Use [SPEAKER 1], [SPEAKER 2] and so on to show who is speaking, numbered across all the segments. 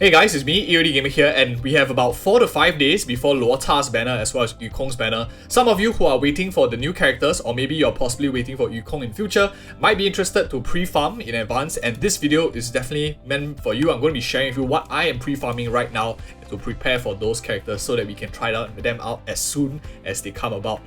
[SPEAKER 1] Hey guys, it's me, EODGamer here, and we have about 4 to 5 days before Luocha's banner as well as Yukong's banner. Some of you who are waiting for the new characters, or maybe you're possibly waiting for Yukong in future, might be interested to pre-farm in advance, and this video is definitely meant for you. I'm going to be sharing with you what I am pre-farming right now to prepare for those characters so that we can try them out as soon as they come about.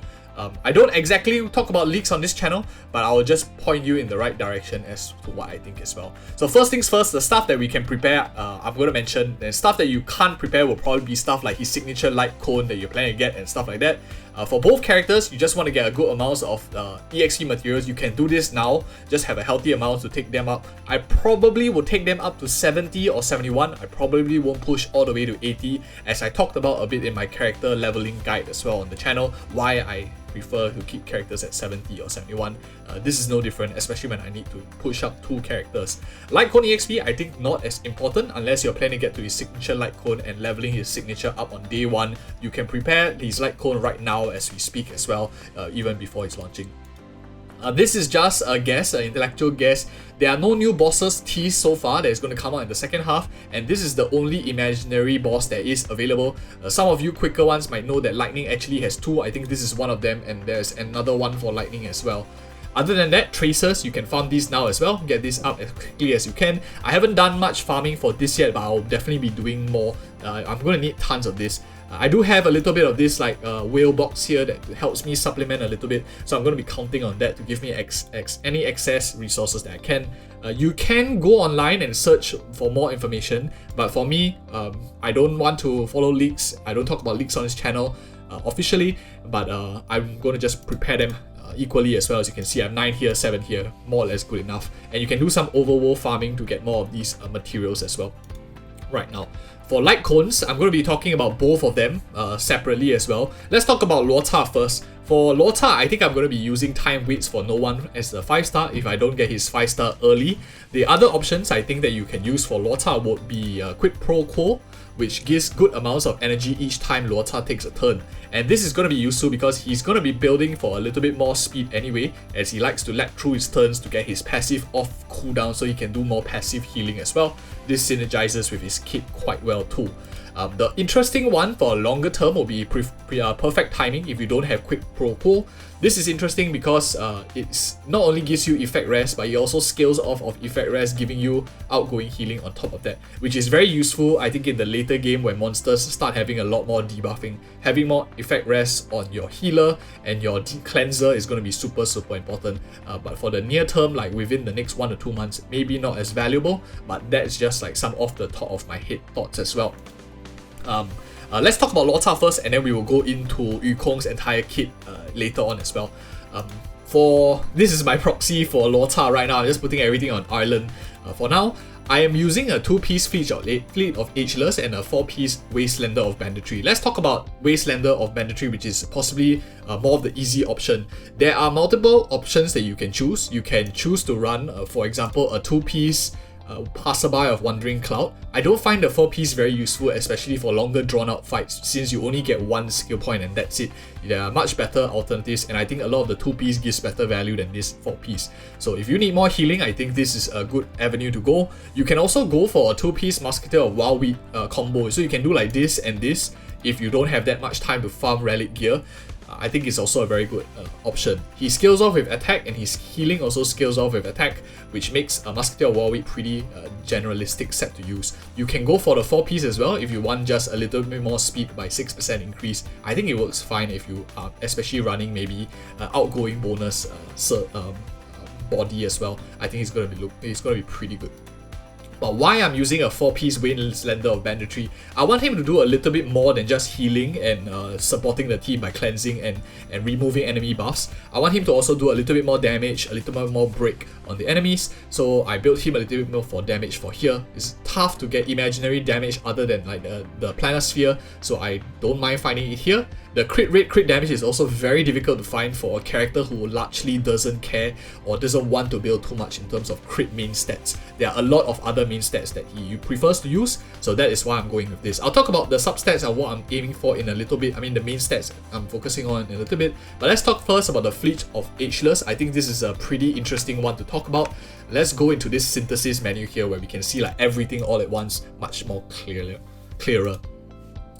[SPEAKER 1] I don't exactly talk about leaks on this channel, but I will just point you in the right direction as to what I think as well. So first things first, the stuff that we can prepare, I'm going to mention. And stuff that you can't prepare will probably be stuff like his signature Lightcone that you're planning to get and stuff like that. For both characters, you just want to get a good amount of EXP materials. You can do this now, just have a healthy amount to take them up. I probably will take them up to 70 or 71. I probably won't push all the way to 80, as I talked about a bit in my character leveling guide as well on the channel, why I prefer to keep characters at 70 or 71. This is no different, especially when I need to push up 2 characters. Lightcone EXP, I think not as important unless you're planning to get to his signature Lightcone and leveling his signature up on day 1. You can prepare his Lightcone right now as we speak as well, even before it's launching. This is just a guess, an intellectual guess. There are no new bosses teased so far that is going to come out in the second half, and this is the only imaginary boss that is available. Some of you quicker ones might know that Lightning actually has 2. I think this is one of them, and there's another one for Lightning as well. Other than that, tracers, you can farm these now as well. Get this up as quickly as you can. I haven't done much farming for this yet, but I'll definitely be doing more. I'm going to need tons of this. I do have a little bit of this like whale box here that helps me supplement a little bit, so I'm going to be counting on that to give me any excess resources that I can. You can go online and search for more information, but for me, I don't want to follow leaks. I don't talk about leaks on this channel officially, but I'm going to just prepare them equally as well. As you can see, I have 9 here, 7 here, more or less good enough. And you can do some overworld farming to get more of these materials as well. Right now, for Lightcones, I'm going to be talking about both of them separately as well. Let's talk about Luocha first. For Luocha, I think I'm going to be using Time Waits for No One as the 5-star if I don't get his 5-star early. The other options I think that you can use for Luocha would be Quid Pro Quo, which gives good amounts of energy each time Luocha takes a turn. And this is going to be useful because he's going to be building for a little bit more speed anyway, as he likes to lag through his turns to get his passive off cooldown so he can do more passive healing as well. This synergizes with his kit quite well too. The interesting one for a longer term will be perfect timing if you don't have Quick Pro Pull. This is interesting because it's not only gives you effect rest, but it also scales off of effect rest, giving you outgoing healing on top of that, which is very useful I think in the later game when monsters start having a lot more debuffing. Having more effect rest on your healer and your cleanser is going to be super important, but for the near term, like within the next 1 to 2 months, maybe not as valuable, but that's just like some off the top of my head thoughts as well. Let's talk about Luocha first, and then we will go into Yukong's entire kit later on as well. This is my proxy for Luocha right now. I'm just putting everything on Ireland. For now, I am using a 2-piece fleet of Ageless and a 4-piece Wastelander of Banditry. Let's talk about Wastelander of Banditry, which is possibly more of the easy option. There are multiple options that you can choose. You can choose to run, for example, a 2-piece Passerby of Wandering Cloud. I don't find the 4-piece very useful, especially for longer drawn out fights, since you only get 1 skill point and that's it. There are much better alternatives, and I think a lot of the 2-piece gives better value than this 4-piece. So if you need more healing, I think this is a good avenue to go. You can also go for a 2-piece Musketeer of Wild Wheat combo, so you can do like this and this if you don't have that much time to farm relic gear. I think it's also a very good option. He scales off with attack, and his healing also scales off with attack, which makes a Musketeer of Warwick pretty generalistic set to use. You can go for the 4-piece as well if you want just a little bit more speed by 6% increase. I think it works fine if you are especially running maybe outgoing bonus body as well. I think it's going to be pretty good. But why I'm using a 4-piece Wastelander of Banditry, I want him to do a little bit more than just healing and supporting the team by cleansing and removing enemy buffs. I want him to also do a little bit more damage, a little bit more break on the enemies, so I built him a little bit more for damage for here. It's tough to get imaginary damage other than like the Planisphere, so I don't mind finding it here. The crit rate, crit damage is also very difficult to find for a character who largely doesn't care or doesn't want to build too much in terms of crit main stats. There are a lot of other main stats that he prefers to use. So that is why I'm going with this. I'll talk about the substats and what I'm aiming for in a little bit. I mean the main stats I'm focusing on in a little bit. But let's talk first about the Fleet of Ageless. I think this is a pretty interesting one to talk about. Let's go into this synthesis menu here where we can see like everything all at once much more clearer.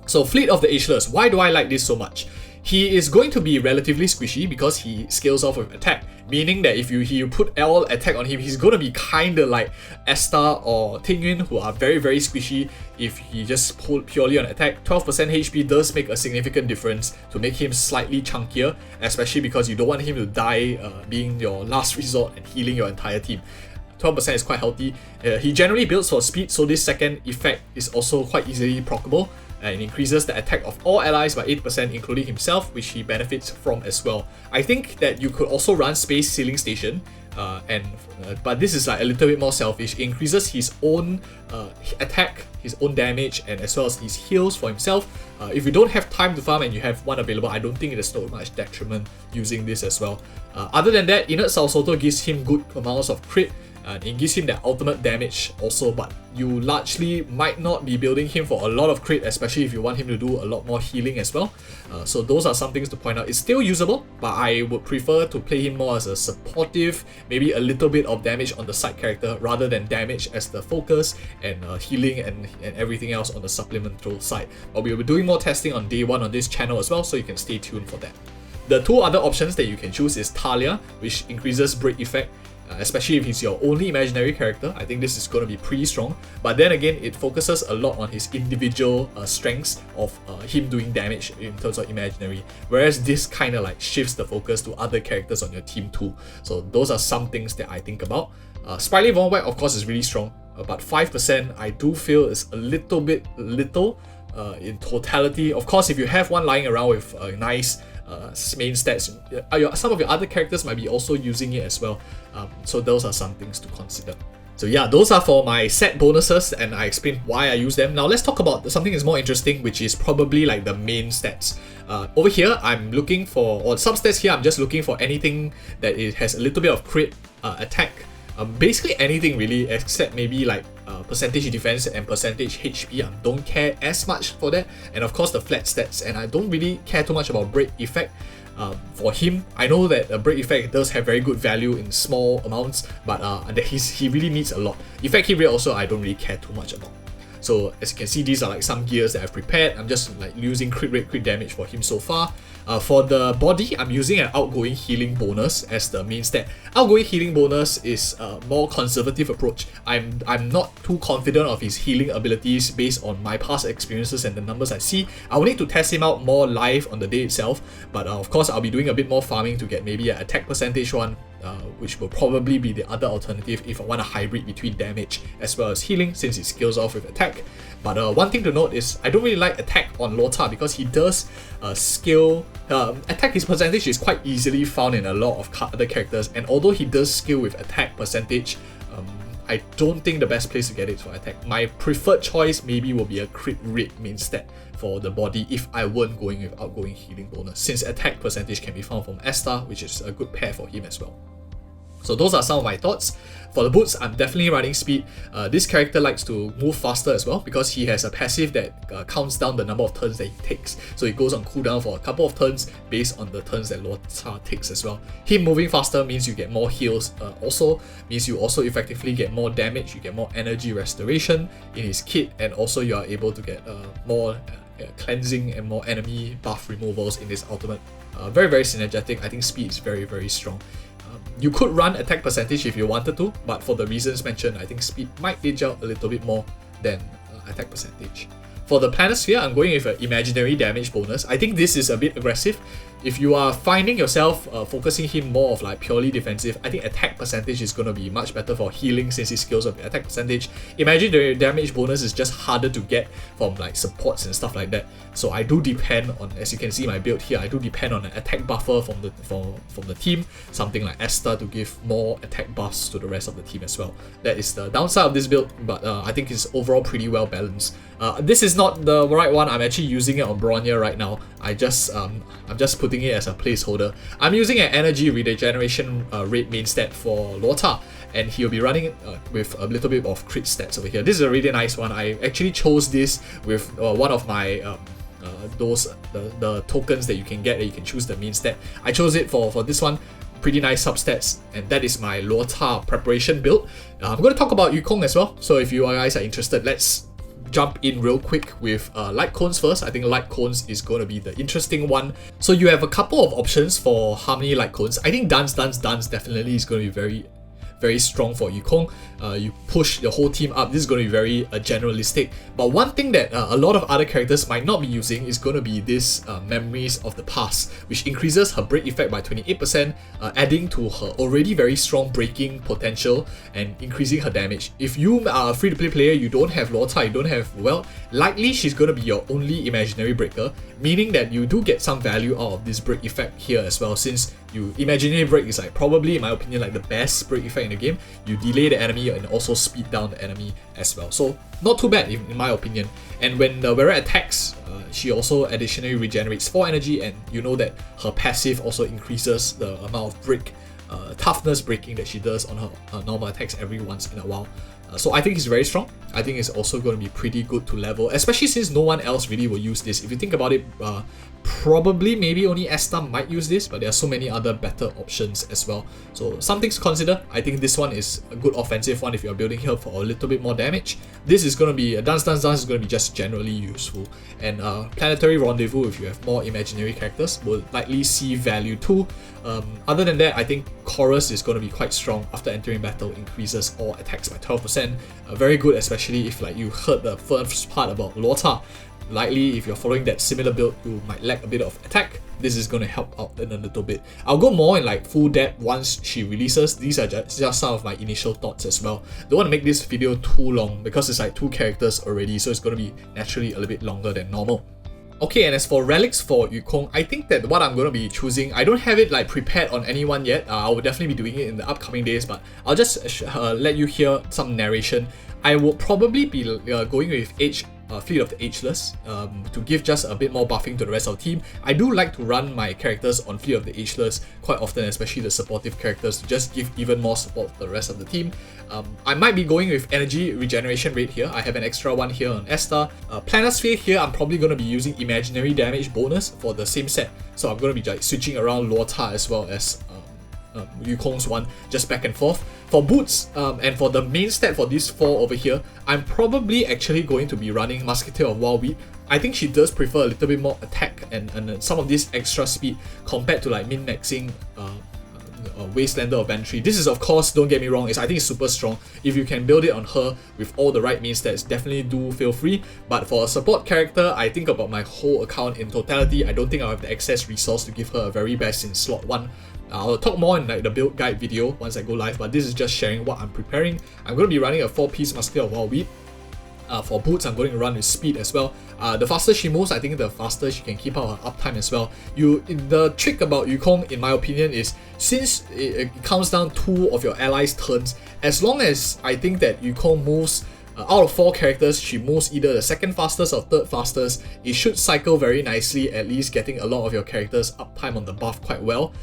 [SPEAKER 1] So Fleet of the Ageless, why do I like this so much? He is going to be relatively squishy because he scales off with attack, meaning that if you put all attack on him, he's going to be kinda like Asta or Tingyun, who are very squishy. If he just pulled purely on attack, 12% HP does make a significant difference to make him slightly chunkier, especially because you don't want him to die being your last resort and healing your entire team. 12% is quite healthy. He generally builds for speed, so this second effect is also quite easily proccable. And increases the attack of all allies by 8%, including himself, which he benefits from as well. I think that you could also run Space Sealing Station, but this is like a little bit more selfish. It increases his own attack, his own damage, and as well as his heals for himself. If you don't have time to farm and you have one available, I don't think there's so much detriment using this as well. Other than that, Inert Salsoto gives him good amounts of crit. It gives him that ultimate damage also, but you largely might not be building him for a lot of crit, especially if you want him to do a lot more healing as well. So those are some things to point out. It's still usable, but I would prefer to play him more as a supportive, maybe a little bit of damage on the side character rather than damage as the focus and healing and everything else on the supplemental side. But we will be doing more testing on day 1 on this channel as well, so you can stay tuned for that. The two other options that you can choose is Talia, which increases break effect, especially if he's your only imaginary character. I think this is going to be pretty strong, but then again it focuses a lot on his individual strengths of him doing damage in terms of imaginary, whereas this kind of like shifts the focus to other characters on your team too. So those are some things that I think about. Sprightly Von Whack of course is really strong, but 5% I do feel is a little bit little in totality. Of course, if you have one lying around with a nice main stats, some of your other characters might be also using it as well. So those are some things to consider. So yeah, those are for my set bonuses, and I explained why I use them. Now let's talk about something that's more interesting, which is probably like the main stats. Over here, I'm looking for, or substats here, I'm just looking for anything that it has a little bit of crit, attack, basically anything really, except maybe like percentage defense and percentage HP. I don't care as much for that, and of course the flat stats, and I don't really care too much about break effect. For him, I know that a break effect does have very good value in small amounts, but he really needs a lot. Effect hit rate also I don't really care too much about. So as you can see, these are like some gears that I've prepared. I'm just like using crit rate, crit damage for him so far. For the body, I'm using an outgoing healing bonus as the main stat. Outgoing healing bonus is a more conservative approach. I'm not too confident of his healing abilities based on my past experiences and the numbers I see. I will need to test him out more live on the day itself, but of course I'll be doing a bit more farming to get maybe an attack percentage one, which will probably be the other alternative if I want a hybrid between damage as well as healing, since it scales off with attack. But one thing to note is I don't really like attack on Luocha because he does scale. Attack, his percentage is quite easily found in a lot of other characters, and although he does scale with attack percentage, I don't think the best place to get it for attack. My preferred choice maybe will be a crit rate main stat for the body if I weren't going with outgoing healing bonus, since attack percentage can be found from Asta, which is a good pair for him as well. So those are some of my thoughts. For the boots, I'm definitely running speed. This character likes to move faster as well because he has a passive that counts down the number of turns that he takes. So it goes on cooldown for a couple of turns based on the turns that Luocha takes as well. Him moving faster means you get more heals, also means you also effectively get more damage, you get more energy restoration in his kit, and also you are able to get more cleansing and more enemy buff removals in this ultimate. Very synergetic. I think speed is very strong. You could run attack percentage if you wanted to, but for the reasons mentioned, I think speed might edge out a little bit more than attack percentage. For the Planisphere, I'm going with an imaginary damage bonus. I think this is a bit aggressive. If you are finding yourself focusing him more of like purely defensive, I think attack percentage is going to be much better for healing since he scales up attack percentage. Imaginary damage bonus is just harder to get from like supports and stuff like that. So I do depend on, as you can see my build here, I do depend on an attack buffer from the team, something like Asta to give more attack buffs to the rest of the team as well. That is the downside of this build, but I think it's overall pretty well balanced. This is not the right one. I'm actually using it on Bronya right now. I'm just putting it as a placeholder. I'm using an energy regeneration rate main stat for Luocha, and he'll be running it with a little bit of crit stats over here. This is a really nice one. I actually chose this with one of my the tokens that you can get, that you can choose the main stat. I chose it for this one. Pretty nice substats, and that is my Luocha preparation build. I'm going to talk about Yukong as well, so if you guys are interested, let's jump in real quick with Lightcones first. I think Lightcones is going to be the interesting one. So you have a couple of options for Harmony Lightcones. I think Dance definitely is going to be very strong for Yukong. You push the whole team up. This is going to be very generalistic. But one thing that a lot of other characters might not be using is going to be this Memories of the Past, which increases her break effect by 28%, adding to her already very strong breaking potential and increasing her damage. If you are a free-to-play player, you don't have Luocha, you don't have, well, likely she's going to be your only imaginary breaker, meaning that you do get some value out of this break effect here as well, since imaginary break is like probably, in my opinion, like the best break effect in the game. You delay the enemy and also speed down the enemy as well. So not too bad in my opinion. And when the wearer attacks, she also additionally regenerates 4 energy, and you know that her passive also increases the amount of break toughness breaking that she does on her normal attacks every once in a while. So I think it's very strong. I think it's also going to be pretty good to level, especially since no one else really will use this. If you think about it, probably maybe only Esta might use this, but there are so many other better options as well. So some things to consider. I think this one is a good offensive one if you're building here for a little bit more damage. This is going to be, Dance is going to be just generally useful. And Planetary Rendezvous, if you have more imaginary characters, will likely see value too. Other than that, I think Chorus is going to be quite strong. After entering battle, increases all attacks by 12%. Very good, especially if like you heard the first part about Luocha. Likely, if you're following that similar build, you might lack a bit of attack. This is going to help out in a little bit. I'll go more in like full depth once she releases. These are just some of my initial thoughts as well. Don't want to make this video too long because it's like 2 characters already, so it's going to be naturally a little bit longer than normal. Okay, and as for relics for Yukong, I think that what I'm going to be choosing, I don't have it like prepared on anyone yet. I will definitely be doing it in the upcoming days, but I'll just let you hear some narration. I will probably be going with Fleet of the Ageless to give just a bit more buffing to the rest of the team. I do like to run my characters on Fleet of the Ageless quite often, especially the supportive characters, to just give even more support to the rest of the team. I might be going with energy regeneration rate here. I have an extra one here on Esta. Planisphere here, I'm probably going to be using imaginary damage bonus for the same set. So I'm going to be like switching around Luocha as well as Yukong's one, just back and forth. For boots, and for the main stat for these 4 over here, I'm probably actually going to be running Musketeer of Wild Wheat. I think she does prefer a little bit more attack and some of this extra speed compared to like min-maxing Wastelander of Bantry. This is, of course, don't get me wrong, I think it's super strong. If you can build it on her with all the right main stats, definitely do feel free. But for a support character, I think about my whole account in totality. I don't think I'll have the excess resource to give her a very best in slot 1. I'll talk more in like the build guide video once I go live, but this is just sharing what I'm preparing. I'm going to be running a 4-piece Musketeer of Wild Wheat. For boots, I'm going to run with speed as well. The faster she moves, I think the faster she can keep out her uptime as well. The trick about Yukong, in my opinion, is since it counts down 2 of your allies' turns, as long as I think that Yukong moves out of 4 characters, she moves either the 2nd fastest or 3rd fastest, it should cycle very nicely, at least getting a lot of your characters' uptime on the buff quite well.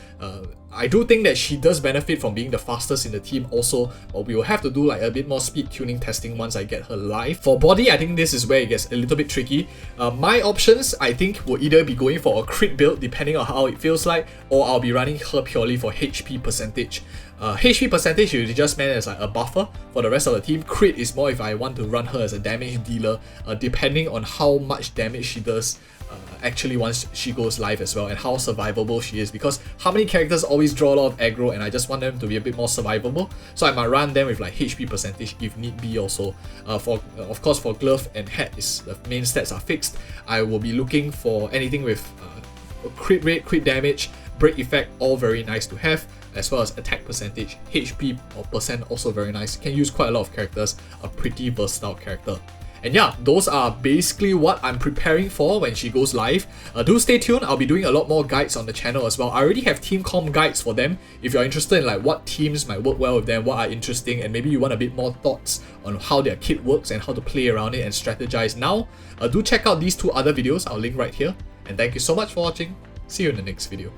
[SPEAKER 1] I do think that she does benefit from being the fastest in the team also, but we will have to do like a bit more speed tuning testing once I get her live. For body, I think this is where it gets a little bit tricky. My options, I think, will either be going for a crit build, depending on how it feels like, or I'll be running her purely for HP percentage. HP percentage is just meant as like a buffer for the rest of the team. Crit is more if I want to run her as a damage dealer, depending on how much damage she does actually once she goes live as well, and how survivable she is, because how many characters always draw a lot of aggro, and I just want them to be a bit more survivable, so I might run them with like HP percentage if need be also. Of course, for glove and hat, the main stats are fixed. I will be looking for anything with crit rate, crit damage, break effect, all very nice to have, as well as attack percentage. HP or percent also very nice. Can use quite a lot of characters, a pretty versatile character. And yeah, those are basically what I'm preparing for when she goes live. Do stay tuned, I'll be doing a lot more guides on the channel as well. I already have team comp guides for them. If you're interested in like what teams might work well with them, what are interesting, and maybe you want a bit more thoughts on how their kit works and how to play around it and strategize now, do check out these 2 other videos. I'll link right here. And thank you so much for watching. See you in the next video.